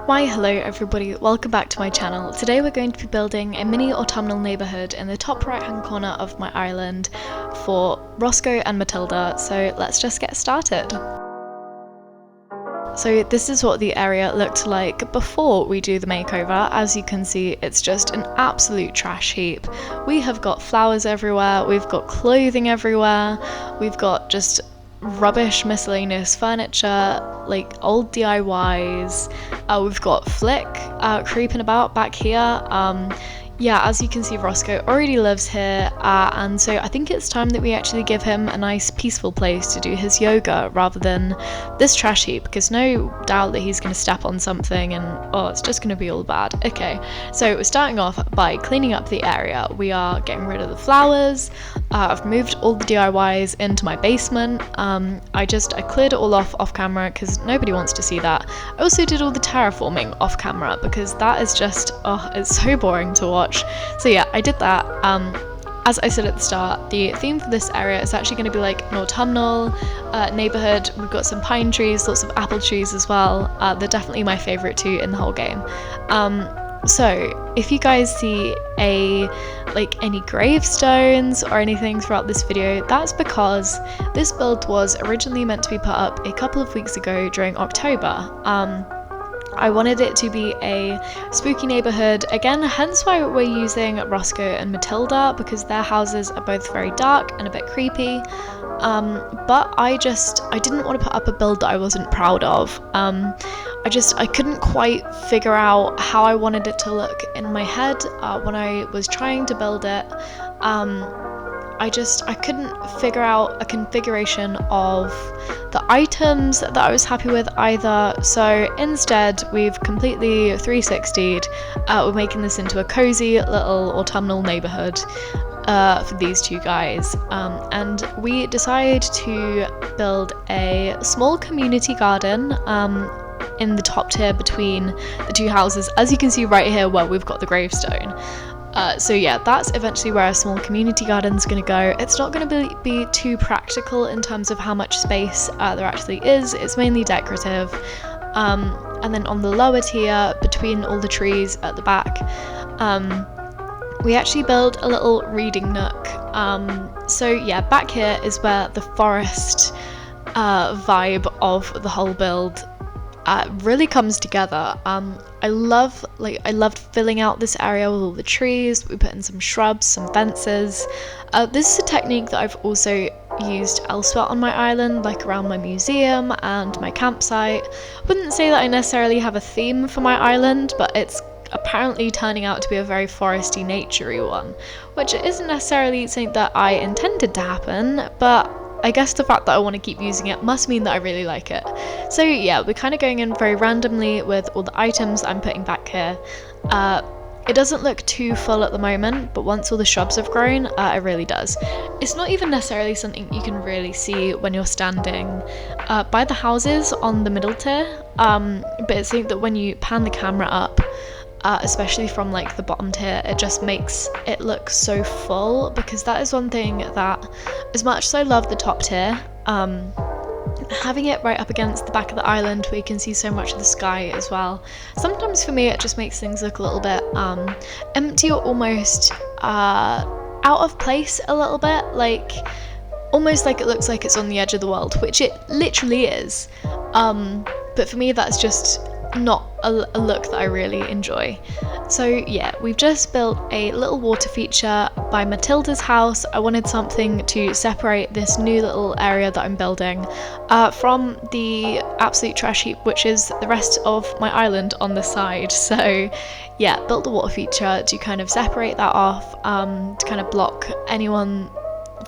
Why hello everybody, welcome back to my channel. Today we're going to be building a mini autumnal neighbourhood in the top right hand corner of my island for Roscoe and Mathilda, so let's just get started. So this is what the area looked like before we do the makeover. As you can see, it's just an absolute trash heap. We have got flowers everywhere, we've got clothing everywhere, we've got just rubbish miscellaneous furniture, like old DIYs. We've got Flick creeping about back here. Yeah, as you can see, Roscoe already lives here, and so I think it's time that we actually give him a nice peaceful place to do his yoga rather than this trash heap, because no doubt that he's going to step on something and it's just going to be all bad. Okay, so we're starting off by cleaning up the area. We are getting rid of the flowers. I've moved all the DIYs into my basement. I cleared it all off camera because nobody wants to see that. I also did all the terraforming off camera because that is just, it's so boring to watch. So yeah, I did that. As I said at the start, the theme for this area is actually going to be like an autumnal neighbourhood. We've got some pine trees, lots of apple trees as well. They're definitely my favourite too in the whole game. So if you guys see any gravestones or anything throughout this video, that's because this build was originally meant to be put up a couple of weeks ago during October. I wanted it to be a spooky neighbourhood, again, hence why we're using Roscoe and Mathilda, because their houses are both very dark and a bit creepy. But I didn't want to put up a build that I wasn't proud of. I couldn't quite figure out how I wanted it to look in my head when I was trying to build it. I couldn't figure out a configuration of the items that I was happy with either, so instead we've completely 360'd. We're making this into a cozy little autumnal neighbourhood for these two guys, and we decided to build a small community garden in the top tier between the two houses, as you can see right here where we've got the gravestone. So yeah, that's eventually where a small community garden's going to go. It's not going to be too practical in terms of how much space there actually is. It's mainly decorative. And then on the lower tier, between all the trees at the back, we actually built a little reading nook. So yeah, back here is where the forest vibe of the whole build really comes together. I loved filling out this area with all the trees. We put in some shrubs, some fences. This is a technique that I've also used elsewhere on my island, like around my museum and my campsite. I wouldn't say that I necessarily have a theme for my island, but it's apparently turning out to be a very foresty, naturey one, which isn't necessarily something that I intended to happen, but I guess the fact that I want to keep using it must mean that I really like it. So yeah, we're kind of going in very randomly with all the items I'm putting back here. It doesn't look too full at the moment, but once all the shrubs have grown, it really does. It's not even necessarily something you can really see when you're standing by the houses on the middle tier, but it's something that when you pan the camera up, especially from like the bottom tier, it just makes it look so full, because that is one thing that, as much as I love the top tier, having it right up against the back of the island where you can see so much of the sky as well, sometimes for me it just makes things look a little bit empty, or almost out of place a little bit, like almost like it looks like it's on the edge of the world, which it literally is, but for me that's just not a look that I really enjoy. So yeah, we've just built a little water feature by Mathilda's house. I wanted something to separate this new little area that I'm building from the absolute trash heap, which is the rest of my island on the side. So yeah, built the water feature to kind of separate that off, to kind of block anyone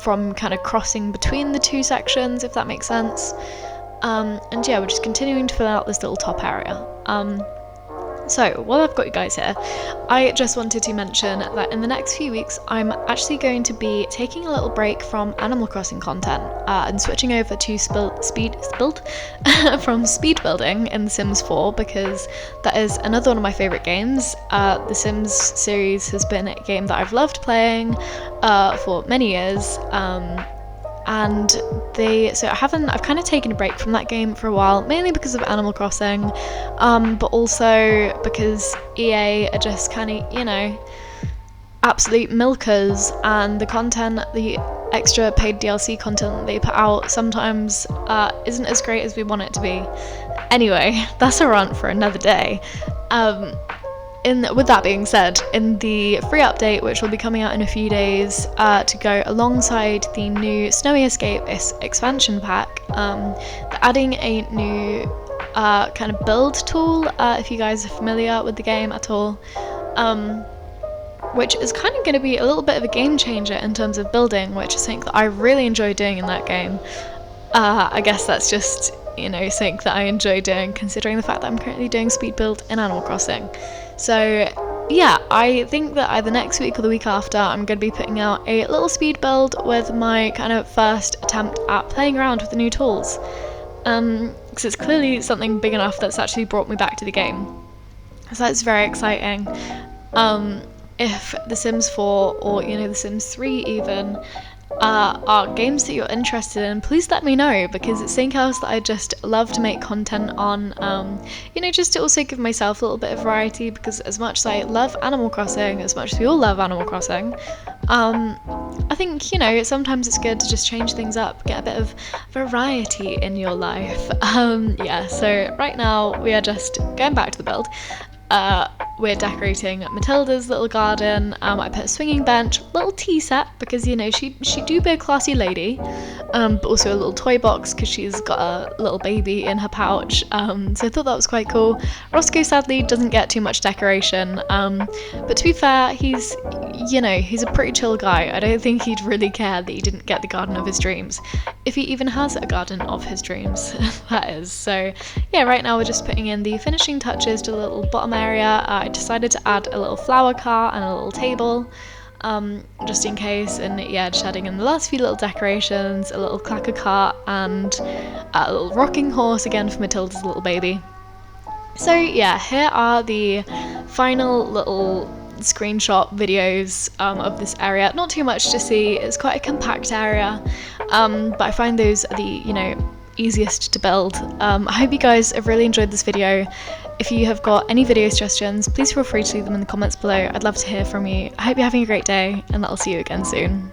from kind of crossing between the two sections, if that makes sense. And yeah, we're just continuing to fill out this little top area. So while I've got you guys here, I just wanted to mention that in the next few weeks I'm actually going to be taking a little break from Animal Crossing content and switching over to from speed building in The Sims 4, because that is another one of my favourite games. The Sims series has been a game that I've loved playing for many years. and I've kind of taken a break from that game for a while, mainly because of Animal Crossing, but also because EA are just kind of, you know, absolute milkers, and the extra paid DLC content that they put out sometimes isn't as great as we want it to be. Anyway, that's a rant for another day. With that being said, in the free update, which will be coming out in a few days to go alongside the new Snowy Escape expansion pack, they're adding a new kind of build tool, if you guys are familiar with the game at all, which is kind of going to be a little bit of a game changer in terms of building, which is something that I really enjoy doing in that game. I guess that's just, you know, something that I enjoy doing, considering the fact that I'm currently doing speed build in Animal Crossing. So yeah, I think that either next week or the week after, I'm going to be putting out a little speed build with my kind of first attempt at playing around with the new tools, because it's clearly something big enough that's actually brought me back to the game. So that's very exciting. If The Sims 4 or, you know, The Sims 3 even are games that you're interested in, please let me know, because it's something else that I just love to make content on, you know, just to also give myself a little bit of variety, because as much as I love Animal Crossing, as much as we all love Animal Crossing, I think, you know, sometimes it's good to just change things up, get a bit of variety in your life. Yeah, so right now we are just going back to the build. We're decorating Mathilda's little garden. I put a swinging bench, little tea set, because, you know, she do be a classy lady, but also a little toy box because she's got a little baby in her pouch, so I thought that was quite cool. Roscoe sadly doesn't get too much decoration, but to be fair, he's a pretty chill guy. I don't think he'd really care that he didn't get the garden of his dreams, if he even has a garden of his dreams, that is. So yeah, right now we're just putting in the finishing touches to the little bottom area. I decided to add a little flower cart and a little table, just in case, and yeah, just adding in the last few little decorations, a little clacker cart and a little rocking horse again for Matilda's little baby. So yeah, here are the final little screenshot videos of this area. Not too much to see, it's quite a compact area, but I find those are the, you know, easiest to build. I hope you guys have really enjoyed this video. If you have got any video suggestions, please feel free to leave them in the comments below. I'd love to hear from you. I hope you're having a great day, and I'll see you again soon.